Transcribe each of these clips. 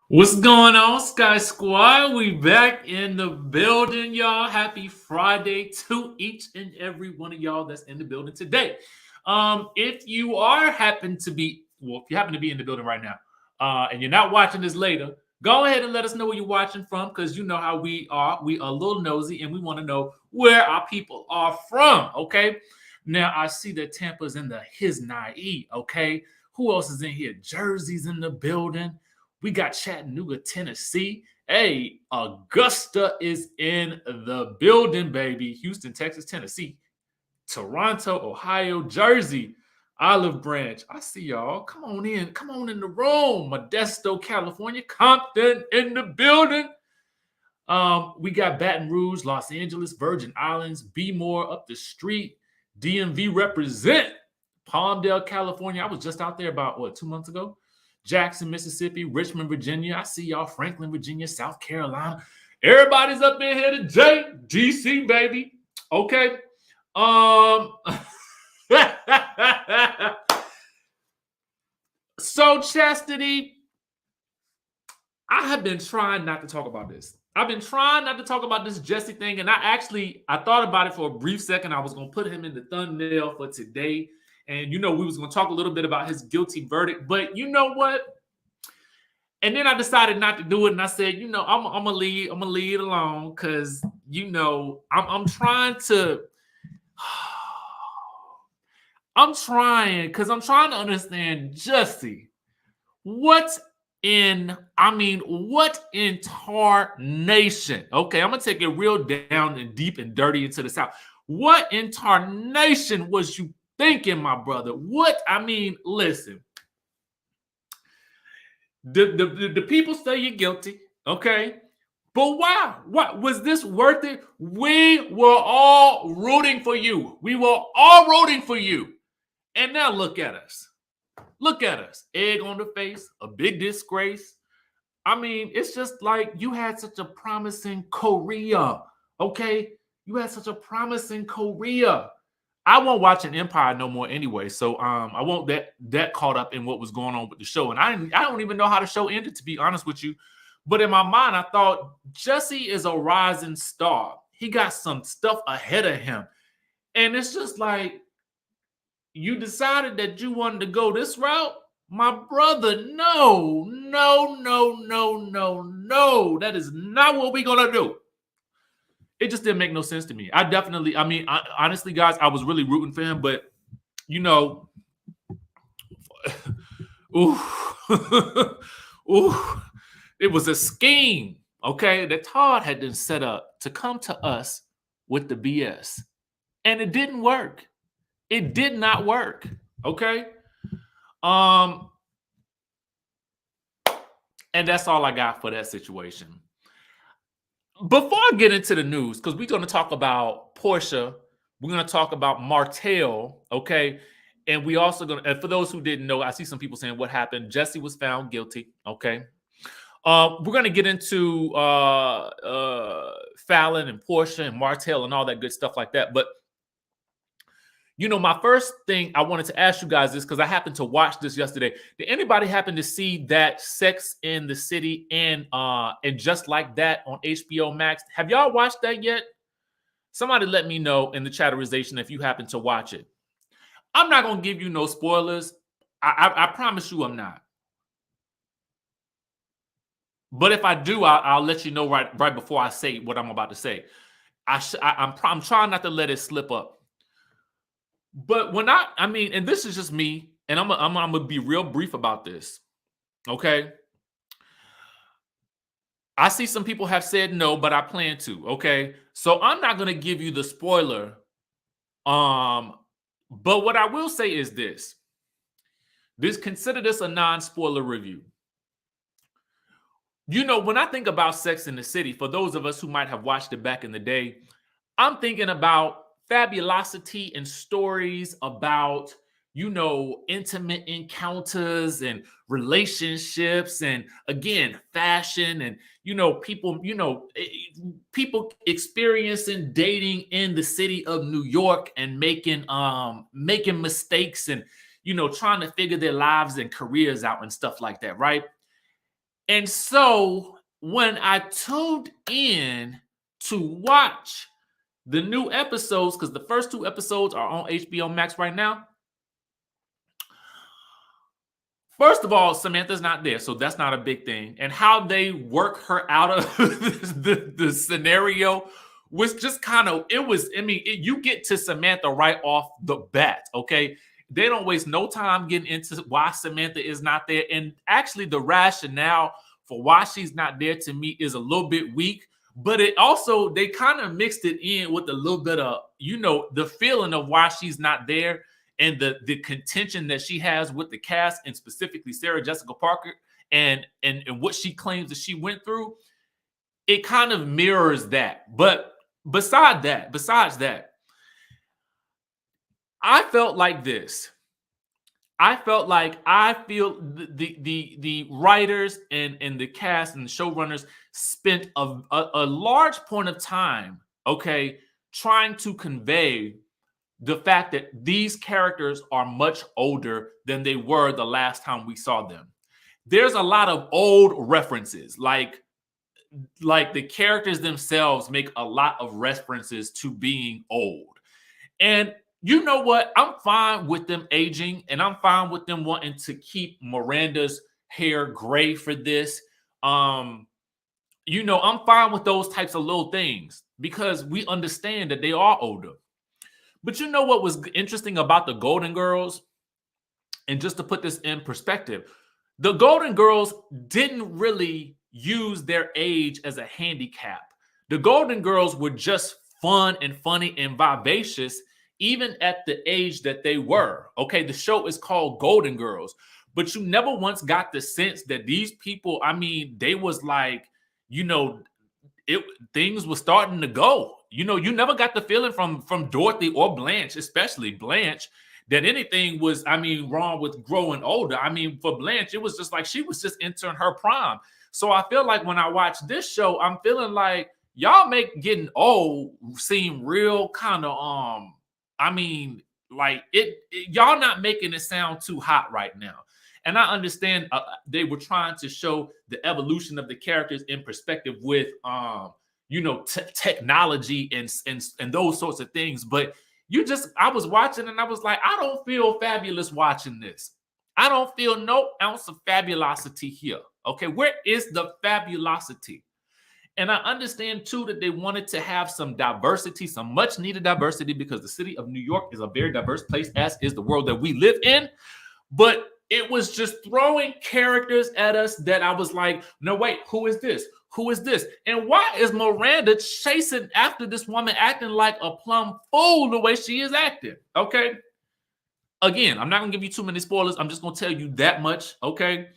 What's going on, Sky Squad? We back in the building, y'all. Happy Friday to each and every one of y'all that's in the building today. If you are happen to be, well, if you happen to be in the building right now, and you're not watching this later, go ahead and let us know where you're watching from, because you know how we are. We are a little nosy, and we want to know where our people are from. Okay. Now I see that Tampa's in the his naive. Okay. Who else is in here? Jersey's in the building. We got Chattanooga, Tennessee. Hey, Augusta is in the building, baby. Houston, Texas, Tennessee, Toronto, Ohio, Jersey, Olive Branch. I see y'all. Come on in. Come on in the room. Modesto, California, Compton in the building. We got Baton Rouge, Los Angeles, Virgin Islands, B-More up the street. DMV represent. Palmdale, California. I was just out there about, 2 months ago? Jackson, Mississippi, Richmond, Virginia. I see y'all. Franklin, Virginia, South Carolina. Everybody's up in here today. DC, baby. Okay. So, Chastity, I have been trying not to talk about this. I've been trying not to talk about this Jussie thing, and I thought about it for a brief second. I was going to put him in the thumbnail for today, and we was going to talk a little bit about his guilty verdict, but you know what? And then I decided not to do it, and I said, I'm gonna leave it alone, because I'm trying to. I'm trying to understand Jussie. What in tarnation? Okay, I'm gonna take it real down and deep and dirty into the South. What in tarnation was you thinking, my brother? Listen. The people say you're guilty, okay? But why? What was this worth it? We were all rooting for you. We were all rooting for you. And now look at us. Look at us. Egg on the face, a big disgrace. It's just like you had such a promising career, okay? You had such a promising career. I won't watch an Empire no more anyway, so I won't that caught up in what was going on with the show, and I don't even know how the show ended, to be honest with you. But in my mind, I thought Jussie is a rising star. He got some stuff ahead of him, and it's just like you decided that you wanted to go this route, my brother. No, that is not what we're gonna do. It just didn't make no sense to me. Honestly, guys, I was really rooting for him, but ooh, ooh, it was a scheme, okay, that Todd had been set up to come to us with the BS, and it didn't work. It did not work, okay. And that's all I got for that situation. Before I get into the news, because we're going to talk about Porsha, we're going to talk about Martell, okay? And we also going to, and for those who didn't know, I see some people saying what happened. Jussie was found guilty, okay? We're going to get into Fallon and Porsha and Martell and all that good stuff like that. But, my first thing I wanted to ask you guys is, because I happened to watch this yesterday. Did anybody happen to see that Sex in the City and Just Like That on HBO Max? Have y'all watched that yet? Somebody let me know in the chatterization if you happen to watch it. I'm not going to give you no spoilers. I promise you I'm not. But if I do, I'll let you know right before I say what I'm about to say. I'm trying not to let it slip up. But when and this is just me, and I'm gonna be real brief about this, okay? I see some people have said no, but I plan to, okay? So I'm not gonna give you the spoiler. But what I will say is this. Consider this a non-spoiler review. When I think about Sex in the City, for those of us who might have watched it back in the day, I'm thinking about fabulosity and stories about, intimate encounters and relationships, and again, fashion, and people experiencing dating in the city of New York and making mistakes and trying to figure their lives and careers out and stuff like that, right? And so when I tuned in to watch the new episodes, because the first 2 episodes are on HBO Max right now. First of all, Samantha's not there, so that's not a big thing. And how they work her out of the scenario was just kind of, you get to Samantha right off the bat, okay? They don't waste no time getting into why Samantha is not there. And actually, the rationale for why she's not there to me is a little bit weak. But it also, they kind of mixed it in with a little bit of, the feeling of why she's not there and the contention that she has with the cast, and specifically Sarah Jessica Parker and what she claims that she went through. It kind of mirrors that. But besides that, I felt like this. I feel the writers and the cast and the showrunners spent a large point of time, okay, trying to convey the fact that these characters are much older than they were the last time we saw them. There's a lot of old references, like the characters themselves make a lot of references to being old. And you know what? I'm fine with them aging, and I'm fine with them wanting to keep Miranda's hair gray for this. I'm fine with those types of little things because we understand that they are older. But you know what was interesting about the Golden Girls? And just to put this in perspective, the Golden Girls didn't really use their age as a handicap. The Golden Girls were just fun and funny and vivacious, even at the age that they were. Okay, the show is called Golden Girls, but you never once got the sense that these people, they was like, things were starting to go. You never got the feeling from Dorothy or Blanche, especially Blanche, that anything was, wrong with growing older. For Blanche, it was just like she was just entering her prime. So I feel like when I watch this show, I'm feeling like y'all make getting old seem real kind of y'all not making it sound too hot right now. And I understand they were trying to show the evolution of the characters in perspective with technology and those sorts of things. But I was watching and I was like, I don't feel fabulous watching this. I don't feel no ounce of fabulosity here. Okay, where is the fabulosity? And I understand too that they wanted to have some diversity, some much needed diversity, because the city of New York is a very diverse place, as is the world that we live in. But it was just throwing characters at us that I was like, no, wait, who is this? Who is this? And why is Miranda chasing after this woman acting like a plumb fool the way she is acting? Okay. Again, I'm not going to give you too many spoilers. I'm just going to tell you that much. Okay.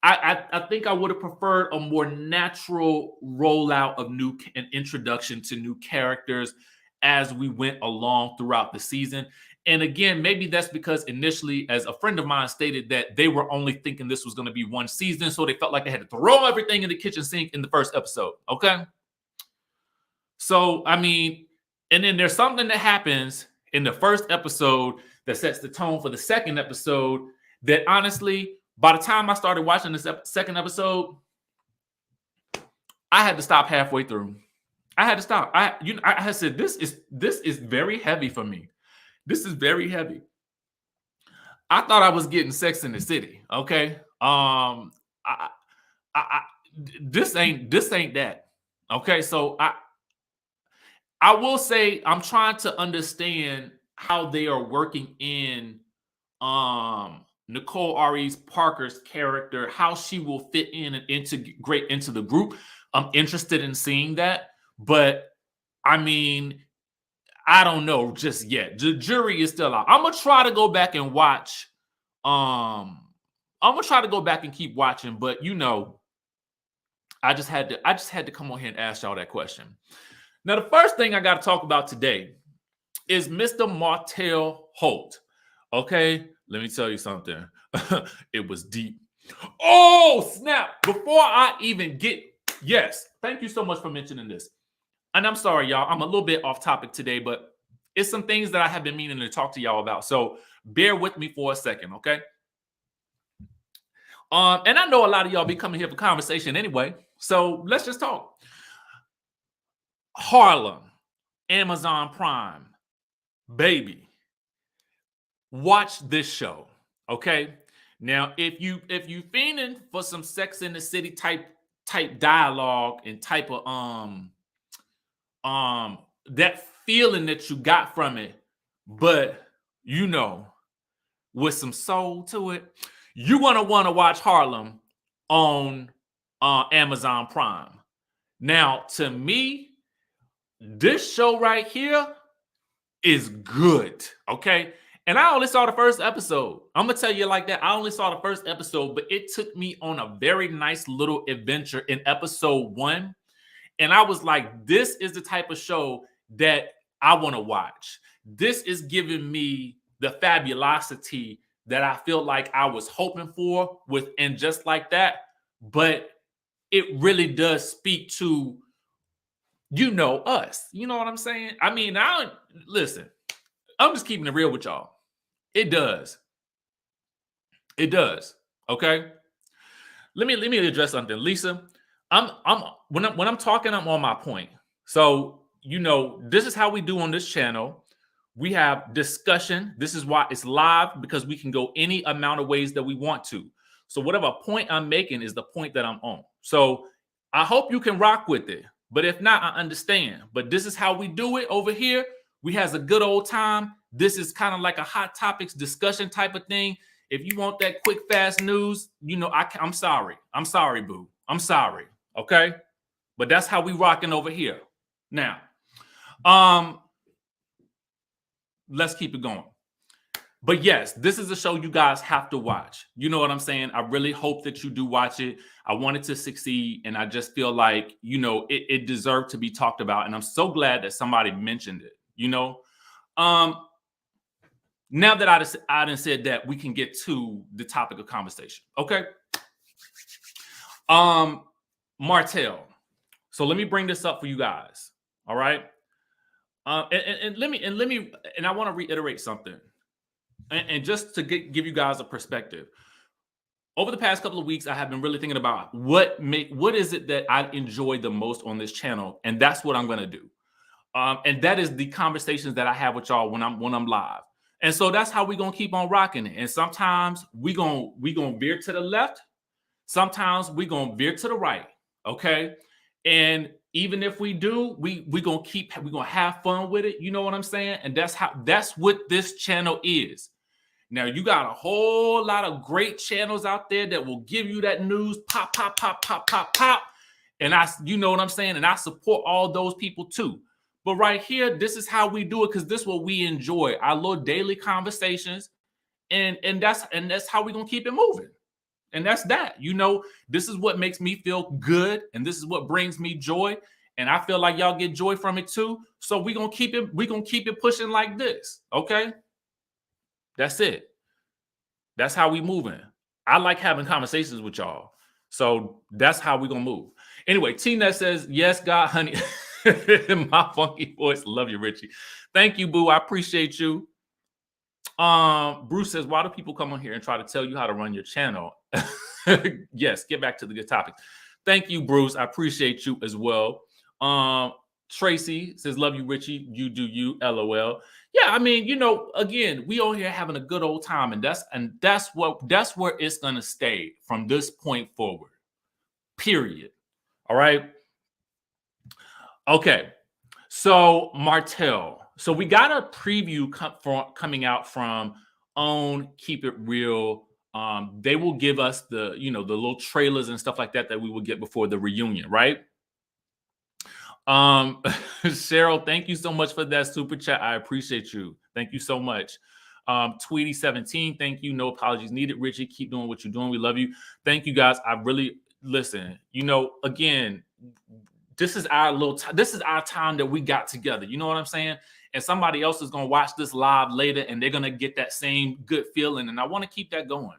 I think I would have preferred a more natural rollout of an introduction to new characters as we went along throughout the season. And again, maybe that's because initially, as a friend of mine stated, that they were only thinking this was going to be one season. So they felt like they had to throw everything in the kitchen sink in the first episode. Okay. So, and then there's something that happens in the first episode that sets the tone for the second episode that honestly, by the time I started watching this second episode, I had to stop halfway through. I had to stop. I said, this is very heavy for me. This is very heavy. I thought I was getting Sex in the City. Okay. This ain't that. Okay. So I will say I'm trying to understand how they are working in Nicole Ari's Parker's character, how she will fit in and integrate into the group. I'm interested in seeing that, but I don't know just yet. The jury is still out. I'm gonna try to go back and watch. I'm gonna try to go back and keep watching, but I just had to come on here and ask y'all that question. Now, the first thing I got to talk about today is Mr. Martell Holt. Okay, let me tell you something. It was deep. Oh, snap. Before I even yes, thank you so much for mentioning this. And I'm sorry, y'all. I'm a little bit off topic today, but it's some things that I have been meaning to talk to y'all about. So bear with me for a second, okay? And I know a lot of y'all be coming here for conversation anyway, so let's just talk. Harlem, Amazon Prime, baby. Watch this show, okay? Now, if you fiending for some Sex in the City type dialogue and type of that feeling that you got from it, but you know, with some soul to it, you're gonna want to watch Harlem on Amazon Prime. Now, to me, this show right here is good, okay? And I only saw the first episode. I'm gonna tell you like that. I only saw the first episode, but it took me on a very nice little adventure in episode 1. And I was like, this is the type of show that I want to watch. This is giving me the fabulosity that I feel like I was hoping for with And Just Like That. But it really does speak to, you know, us. You know what I'm saying? I mean, listen, I'm just keeping it real with y'all. It does. It does. Okay. Let me address something, Lisa. When I'm talking, I'm on my point. So, you know, this is how we do on this channel. We have discussion. This is why it's live, because we can go any amount of ways that we want to. So whatever point I'm making is the point that I'm on. So I hope you can rock with it. But if not, I understand. But this is how we do it over here. We has a good old time. This is kind of like a hot topics discussion type of thing. If you want that quick, fast news, you know, I'm sorry. I'm sorry, boo. I'm sorry. Okay. But that's how we rocking over here. Now, let's keep it going. But yes, this is a show you guys have to watch. You know what I'm saying? I really hope that you do watch it. I want it to succeed. And I just feel like, you know, it deserved to be talked about. And I'm so glad that somebody mentioned it, you know? Now that I done said that, we can get to the topic of conversation. Okay. Martell. So let me bring this up for you guys. All right. And I want to reiterate something. And just to give you guys a perspective, over the past couple of weeks, I have been really thinking about what is it that I enjoy the most on this channel, and that's what I'm going to do. And that is the conversations that I have with y'all when I'm live. And so that's how we're gonna keep on rocking it. And sometimes we gonna veer to the left, sometimes we're gonna veer to the right. Okay. And even if we do, we're gonna have fun with it. You know what I'm saying? And that's what this channel is. Now, you got a whole lot of great channels out there that will give you that news, pop, pop, pop, pop, pop, pop. And you know what I'm saying? And I support all those people too. But right here, this is how we do it, because this is what we enjoy, our little daily conversations. And that's how we're gonna keep it moving. And that's that. You know, this is what makes me feel good, and this is what brings me joy. And I feel like y'all get joy from it too. So we're gonna keep it pushing like this. Okay. That's it. That's how we moving. I like having conversations with y'all. So that's how we gonna move. Anyway, Tina says, yes, God, honey. My funky voice. Love you, Richie. Thank you, boo. I appreciate you. Bruce says, why do people come on here and try to tell you how to run your channel? Yes, get back to the good topic. Thank you, Bruce. I appreciate you as well. Tracy says, love you, Richie. You do you, LOL. Yeah, I mean, you know, again, we all here having a good old time, and that's where it's gonna stay from this point forward. Period. All right. Okay. So Martell. So we got a preview coming out from OWN Keep It Real. They will give us the little trailers and stuff like that we will get before the reunion, right? Cheryl, thank you so much for that super chat. I appreciate you. Thank you so much. Tweety17, thank you. No apologies needed. Richie, keep doing what you're doing. We love you. Thank you, guys. I really listen. You know, again, this is our time that we got together. You know what I'm saying? And somebody else is gonna watch this live later, and they're gonna get that same good feeling. And I want to keep that going.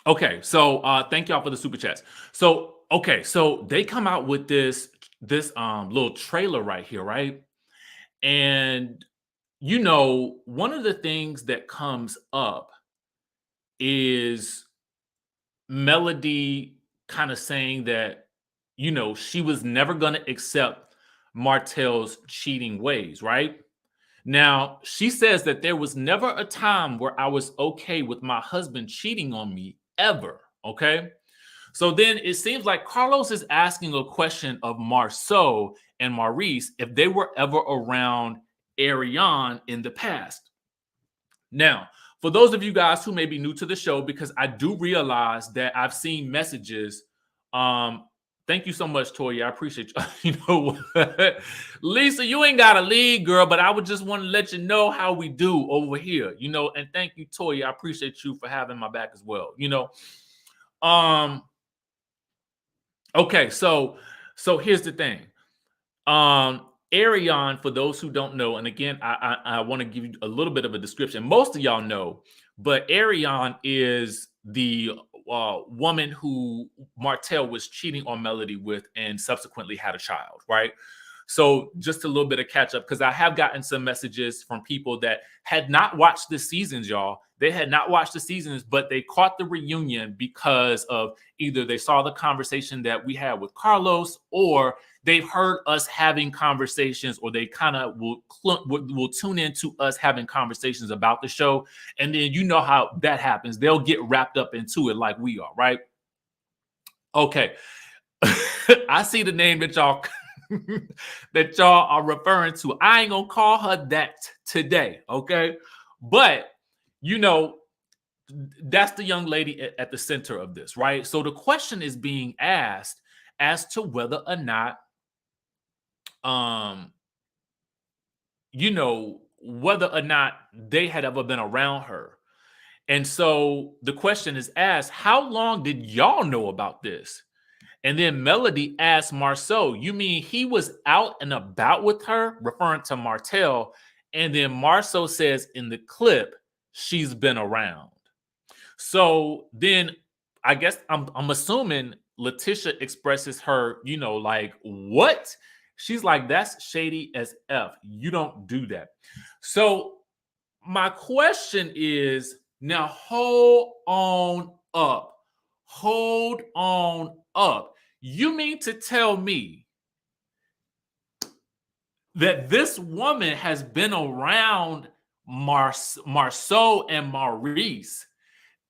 Okay, so thank y'all for the super chats. So okay, so they come out with this little trailer right here, right? And you know, one of the things that comes up is Melody kind of saying that, she was never going to accept Martell's cheating ways, right? Now, she says that there was never a time where I was okay with my husband cheating on me ever, okay? So then it seems like Carlos is asking a question of Marceau and Maurice if they were ever around Arionne in the past. Now, for those of you guys who may be new to the show, because I do realize that I've seen messages. Thank you so much, Toya. I appreciate you. You know what? Lisa, you ain't got a lead, girl, but I would just want to let you know how we do over here, and thank you, Toya. I appreciate you for having my back as well. Okay, so here's the thing. Arionne, for those who don't know, and again, I want to give you a little bit of a description. Most of y'all know, but Arionne is the woman who Martell was cheating on Melody with and subsequently had a child, right? So just a little bit of catch up, because I have gotten some messages from people that had not watched the seasons, y'all. They had not watched the seasons, but they caught the reunion because of either they saw the conversation that we had with Carlos, or they've heard us having conversations, or they kind of will tune into us having conversations about the show. And then you know how that happens. They'll get wrapped up into it like we are, right? Okay. I see the name that y'all that y'all are referring to. I ain't gonna call her that today, okay? But that's the young lady at the center of this, right? So the question is being asked as to whether or not whether or not they had ever been around her. And so the question is asked, how long did y'all know about this? And then Melody asked Marceau, you mean he was out and about with her, referring to Martell? And then Marceau says in the clip, she's been around. So then I guess I'm assuming Letitia expresses her, like, what? She's like, that's shady as F. You don't do that. So my question is, now hold on up. Hold on up. You mean to tell me that this woman has been around Marceau and Maurice?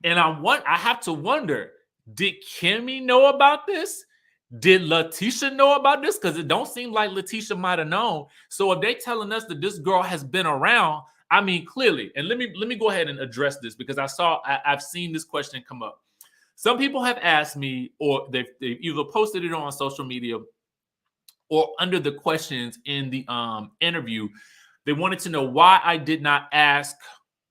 And I have to wonder, did Kimmy know about this? Did Letitia know about this? Because it don't seem like Letitia might have known. So if they telling us that this girl has been around, I mean, clearly, and let me go ahead and address this, because I've seen this question come up. Some people have asked me, or they've either posted it on social media or under the questions in the interview. They wanted to know why I did not ask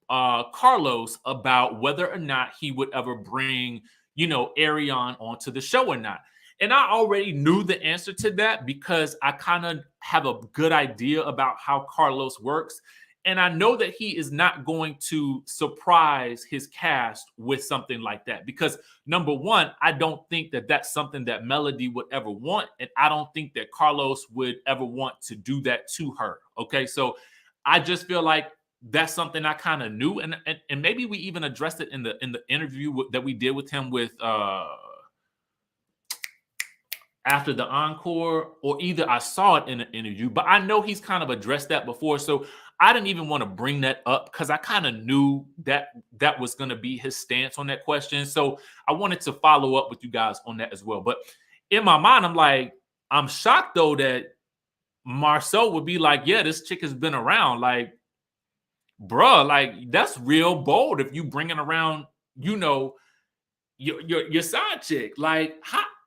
Carlos about whether or not he would ever bring, Arionne onto the show or not. And I already knew the answer to that, because I kind of have a good idea about how Carlos works. And I know that he is not going to surprise his cast with something like that, because number one, I don't think that that's something that Melody would ever want. And I don't think that Carlos would ever want to do that to her. Okay. So I just feel like that's something I kind of knew. And maybe we even addressed it in the interview that we did with him with, after the encore, or either I saw it in an interview, but I know he's kind of addressed that before. So I didn't even want to bring that up, because I kind of knew that that was going to be his stance on that question. So I wanted to follow up with you guys on that as well. But in my mind, I'm shocked though that Marceau would be like, yeah, this chick has been around. Like, bruh, like, that's real bold if you bringing around, your side chick. Like,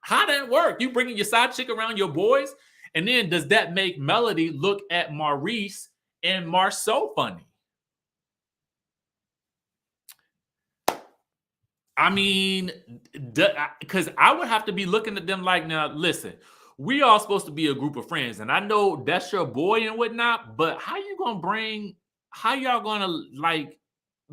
how that work? You bringing your side chick around your boys? And then does that make Melody look at Maurice and Marceau funny? I mean, because I would have to be looking at them like, now, listen, we all supposed to be a group of friends. And I know that's your boy and whatnot, but how y'all going to like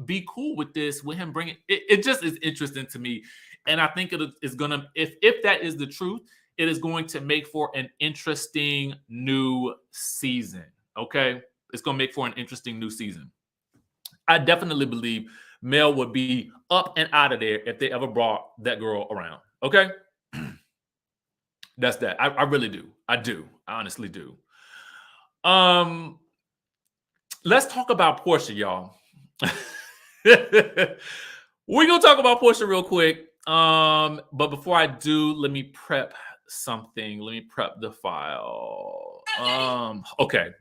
be cool with this, with him bringing it? It just is interesting to me. And I think it is going to, if that is the truth, it is going to make for an interesting new season. Okay. It's going to make for an interesting new season. I definitely believe Mel would be up and out of there if they ever brought that girl around. Okay? That's that. I really do. I do. I honestly do. Let's talk about Porsha, y'all. We're gonna talk about Porsha real quick. But before I do, let me prep something. Let me prep the file. Okay.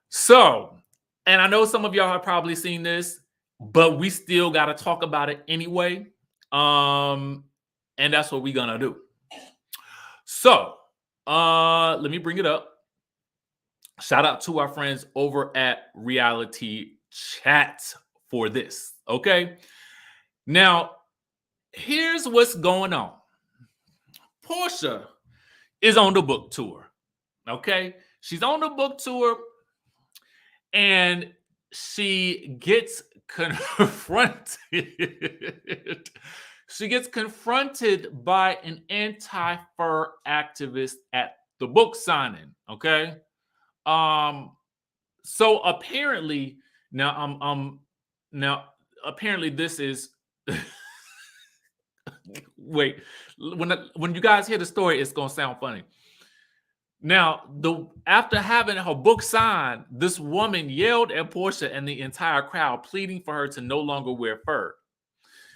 So, and I know some of y'all have probably seen this, but we still got to talk about it anyway. And that's what we're gonna do. So, let me bring it up. Shout out to our friends over at Reality Chat for this. Okay. Now, here's what's going on. Porsha is on the book tour. Okay. She's on the book tour and she gets confronted. She gets confronted by an anti-fur activist at the book signing. Okay. So apparently now apparently this is wait, when you guys hear the story, it's gonna sound funny. Now, after having her book signed, this woman yelled at Porsha and the entire crowd, pleading for her to no longer wear fur.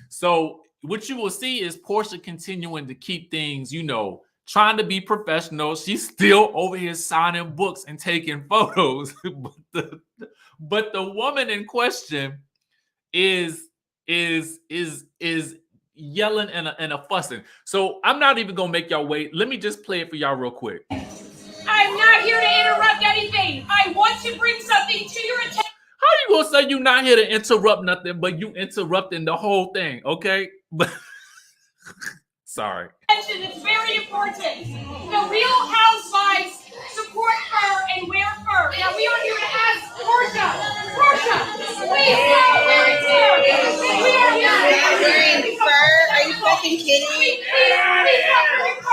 So what you will see is Porsha continuing to keep things, trying to be professional. She's still over here signing books and taking photos. but the woman in question is yelling and a fussing. So I'm not even gonna make y'all wait. Let me just play it for y'all real quick. I'm not here to interrupt anything. I want to bring something to your attention. How you gonna say you're not here to interrupt nothing, but you interrupting the whole thing? Okay, but sorry. It's very important. The Real Housewives support fur and wear fur. Now we are here to ask Porsha, please stop wearing fur. We are here to not wearing fur. Are you fucking kidding me? Please stop wearing fur.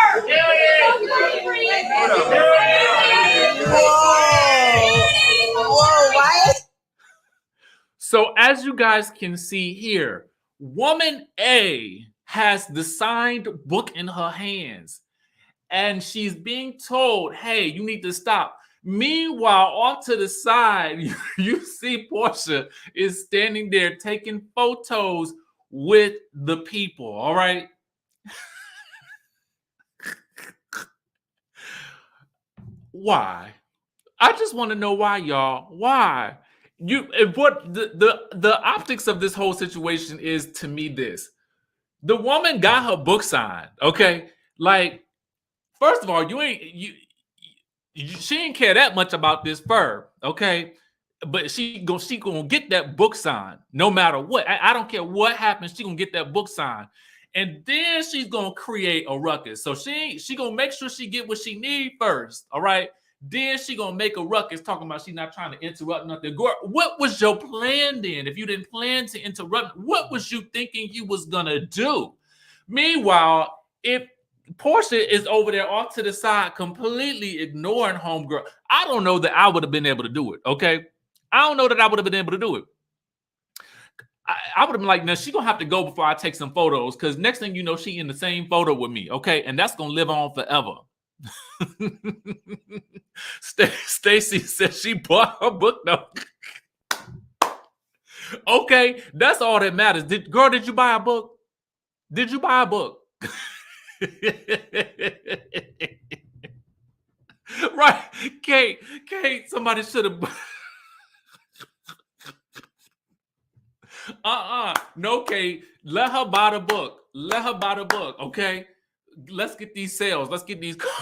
Whoa, why? So as you guys can see here, woman A has the signed book in her hands and she's being told, hey, you need to stop. Meanwhile, off to the side, you see Porsha is standing there taking photos with the people. All right. Why? I just want to know why, y'all. Why? What the optics of this whole situation is to me this. The woman got her book signed, okay? Like, first of all, she ain't care that much about this fur, okay? But she gonna get that book signed no matter what. I don't care what happens, she gonna get that book signed. And then she's gonna create a ruckus. So she gonna make sure she get what she need first, all right? Then she gonna make a ruckus talking about she's not trying to interrupt nothing. Girl, what was your plan then? If you didn't plan to interrupt, what was you thinking you was gonna do? Meanwhile, if Porsha is over there off to the side, completely ignoring homegirl, I don't know that I would have been able to do it, okay? I don't know that I would have been able to do it. I would have been like, no, she gonna have to go before I take some photos, because next thing you know, she in the same photo with me, okay? And that's gonna live on forever. Stacy said she bought her book though. Okay, that's all that matters. Did you buy a book? Did you buy a book? Right, Kate, somebody should have. No, Kate, let her buy the book. Let her buy the book, okay? Let's get these sales. Let's get these coins.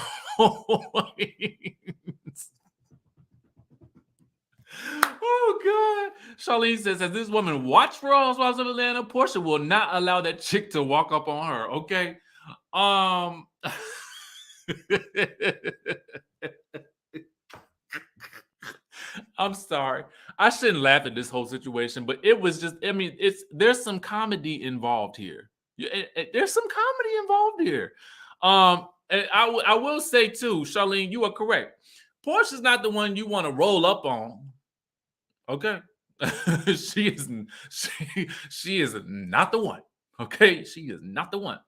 Oh God. Charlene says, as this woman watched for Housewives of Atlanta, Porsha will not allow that chick to walk up on her. Okay. I'm sorry. I shouldn't laugh at this whole situation, but it was just, there's some comedy involved here. There's some comedy involved here. And I will say too, Charlene, you are correct. Porsha's not the one you want to roll up on. Okay. she is she is not the one. Okay, she is not the one.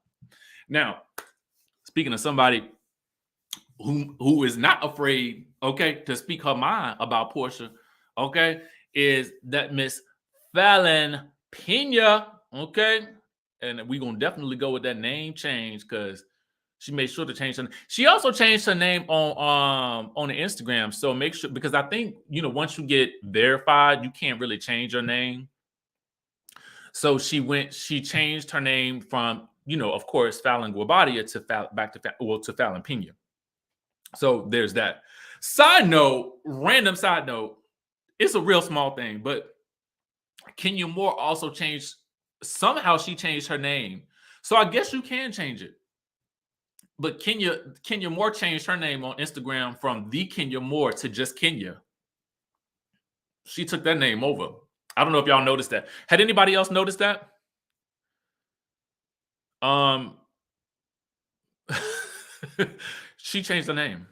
Now, speaking of somebody who is not afraid, okay, to speak her mind about Porsha, okay, is that Miss Fallon Pena, okay, and we're gonna definitely go with that name change because she made sure to change her. She also changed her name on the Instagram, so make sure, because I think once you get verified, you can't really change your name. So she changed her name from of course Fallon Guabadia to Fallon Pena. So there's that. Random side note, it's a real small thing, but Kenya Moore also somehow she changed her name. So I guess you can change it. But Kenya Moore changed her name on Instagram from the Kenya Moore to just Kenya. She took that name over. I don't know if y'all noticed that. Had anybody else noticed that? She changed the name.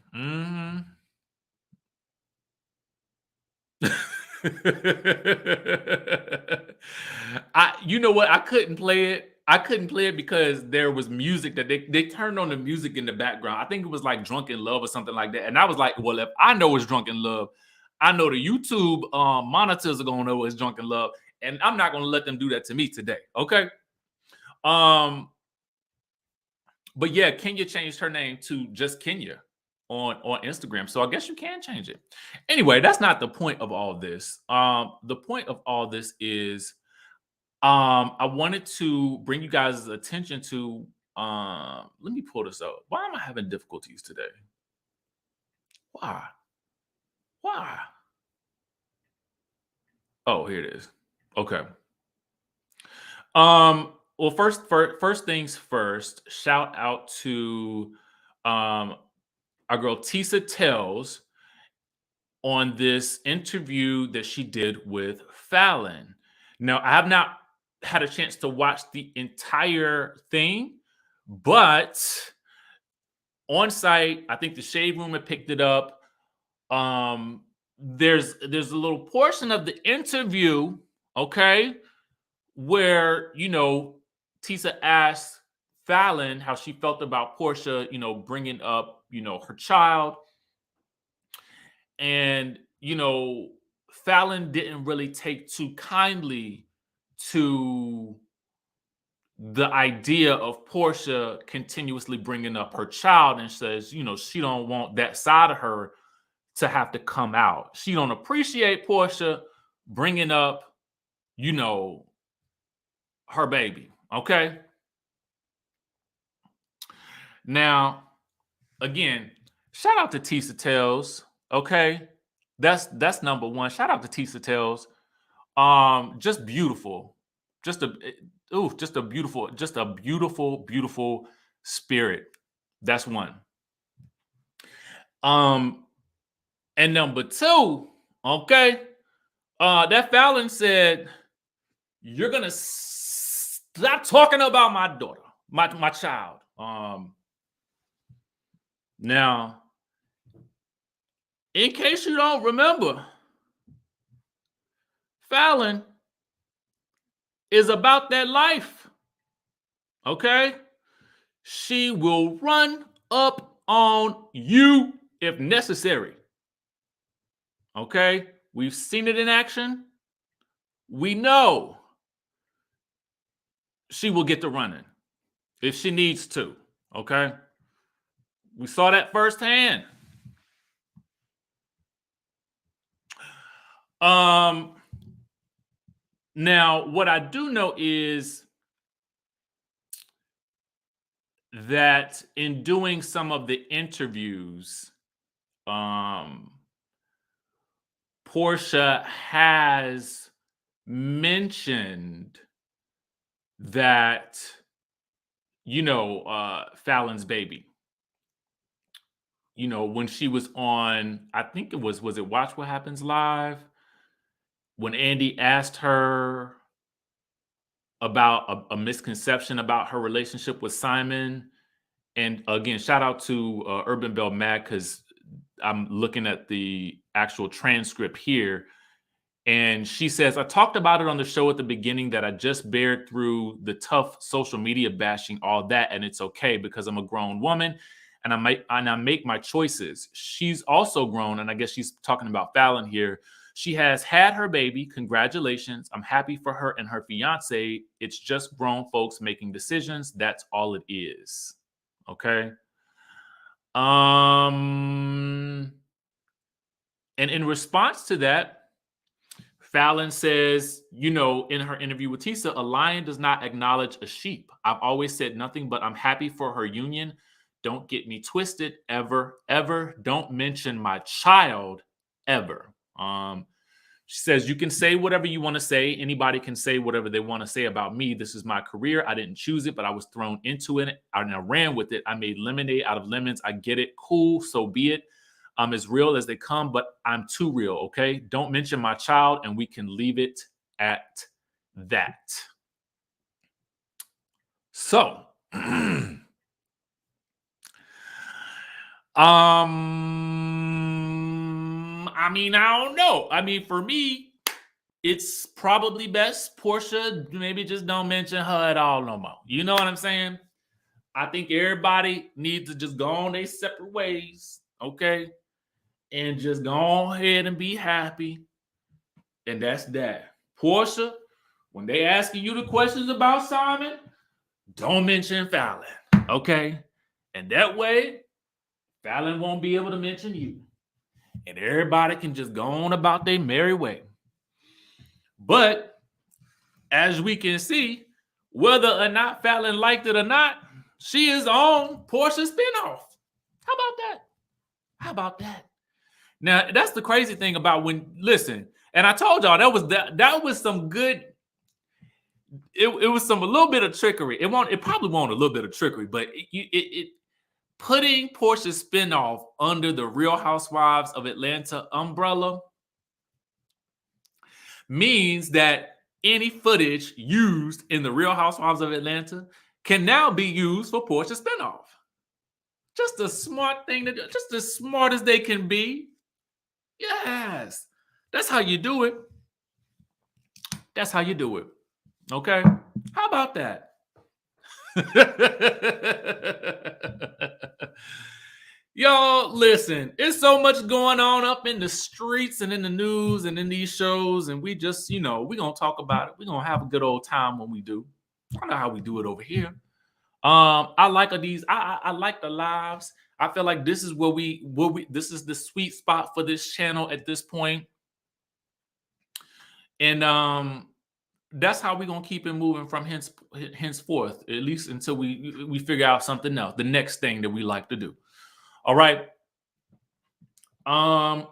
You know what? I couldn't play it. I couldn't play it because there was music that they turned on the music in the background. I think it was like Drunken Love or something like that. And I was like, well, if I know it's Drunken Love, I know the YouTube monitors are gonna know it's Drunken Love, and I'm not gonna let them do that to me today. Okay. But yeah, Kenya changed her name to just Kenya on Instagram. So I guess you can change it. Anyway, that's not the point of all this. The point of all this is I wanted to bring you guys' attention to let me pull this up. Why am I having difficulties today? Why? Oh, here it is. Okay. Well, first things first, shout out to our girl Tisa Tells on this interview that she did with Fallon. Now, I have not had a chance to watch the entire thing, but on site, I think the Shade Room had picked it up. There's a little portion of the interview, okay, where Tisa asked Fallon how she felt about Porsha, bringing up, her child. And, Fallon didn't really take too kindly to the idea of Porsha continuously bringing up her child, and says, she don't want that side of her to have to come out. She don't appreciate Porsha bringing up, her baby. Okay. Now, again, shout out to Tisa Tells. Okay. That's number one. Shout out to Tisa Tells. Just beautiful. Just a beautiful spirit. That's one. And number two, okay, that Fallon said, you're gonna stop talking about my daughter, my child. Now, in case you don't remember, Fallon is about that life. Okay? She will run up on you if necessary. Okay? We've seen it in action. We know she will get to running if she needs to. Okay? We saw that firsthand. Now, what I do know is that in doing some of the interviews, Porsha has mentioned that, Fallon's baby. When she was on, I think it was it Watch What Happens Live? When Andy asked her about a misconception about her relationship with Simon. And again, shout out to Urban Bell Mag, because I'm looking at the actual transcript here. And she says, I talked about it on the show at the beginning that I just bared through the tough social media bashing, all that, and it's okay because I'm a grown woman and I make my choices. She's also grown, and I guess she's talking about Fallon here. She has had her baby. Congratulations. I'm happy for her and her fiance. It's just grown folks making decisions. That's all it is. Okay. And in response to that, Fallon says, in her interview with Tisa, a lion does not acknowledge a sheep. I've always said nothing but I'm happy for her union. Don't get me twisted, ever, ever. Don't mention my child, ever. She says, you can say whatever you want to say. Anybody can say whatever they want to say about me. This is my career. I didn't choose it, but I was thrown into it and I ran with it. I made lemonade out of lemons. I get it. Cool. So be it. I'm as real as they come, but I'm too real, okay? Don't mention my child, and we can leave it at that. So, I don't know. For me, it's probably best Porsha maybe just don't mention her at all no more. You know what I'm saying? I think everybody needs to just go on their separate ways, okay? And just go ahead and be happy. And that's that. Porsha, when they asking you the questions about Simon, don't mention Fallon, okay? And that way, Fallon won't be able to mention you. And everybody can just go on about their merry way. But as we can see, whether or not Fallon liked it or not, she is on Porsha's spinoff. How about that? Now, that's the crazy thing about and I told y'all that was some good, it was a little bit of trickery. It probably won't a little bit of trickery, but it putting Porsha's spinoff under the Real Housewives of Atlanta umbrella means that any footage used in the Real Housewives of Atlanta can now be used for Porsha's spinoff. Just a smart thing to do, just as smart as they can be. Yes, that's how you do it. That's how you do it. Okay? How about that? Y'all, listen, it's so much going on up in the streets and in the news and in these shows, and we just, we're going to talk about it. We're going to have a good old time when we do. I know how we do it over here. I like these. I like the lives. I feel like this is this is the sweet spot for this channel at this point. And that's how we're gonna keep it moving from henceforth, at least until we figure out something else, the next thing that we like to do. All right. Oh,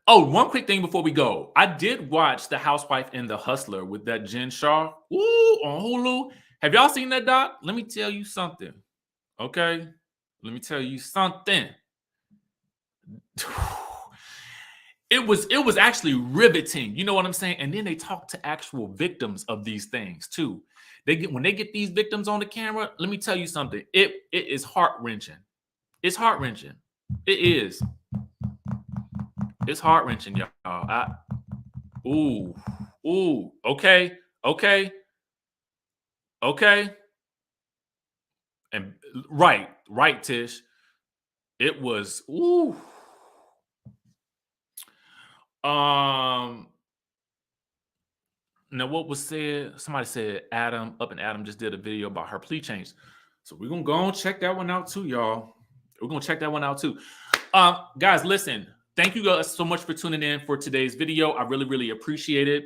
one quick thing before we go. I did watch The Housewife and the Hustler with that Jen Shah on Hulu. Have y'all seen that, doc? Let me tell you something. Okay? Let me tell you something. It was actually riveting. You know what I'm saying? And then they talk to actual victims of these things too. When they get these victims on the camera, let me tell you something. It is heart-wrenching. It's heart-wrenching. It is. It's heart-wrenching, y'all. Okay. And right, Tish. It was Now what was said? Somebody said Adam just did a video about her plea change. So we're gonna go and check that one out too, y'all. We're gonna check that one out too. Guys, listen. Thank you guys so much for tuning in for today's video. I really, really appreciate it.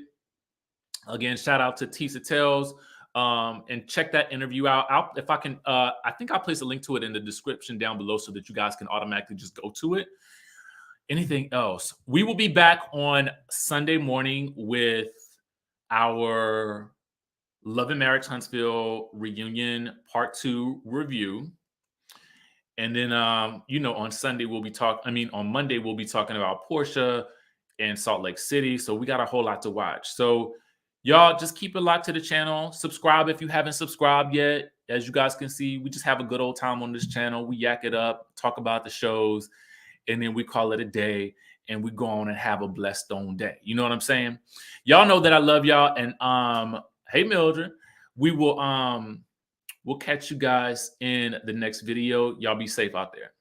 Again, shout out to Tisa Tells. And check that interview out. If I can, I think I'll place a link to it in the description down below so that you guys can automatically just go to it. Anything else? We will be back on Sunday morning with our Love and Marriage Huntsville reunion part 2 review. And then, on Sunday on Monday, we'll be talking about Porsha and Salt Lake City. So we got a whole lot to watch. So y'all just keep it locked to the channel. Subscribe if you haven't subscribed yet. As you guys can see, we just have a good old time on this channel. We yak it up, talk about the shows, and then we call it a day. and we go on and have a blessed stone day. You know what I'm saying? Y'all know that I love y'all. And hey Mildred, we will we'll catch you guys in the next video. Y'all be safe out there.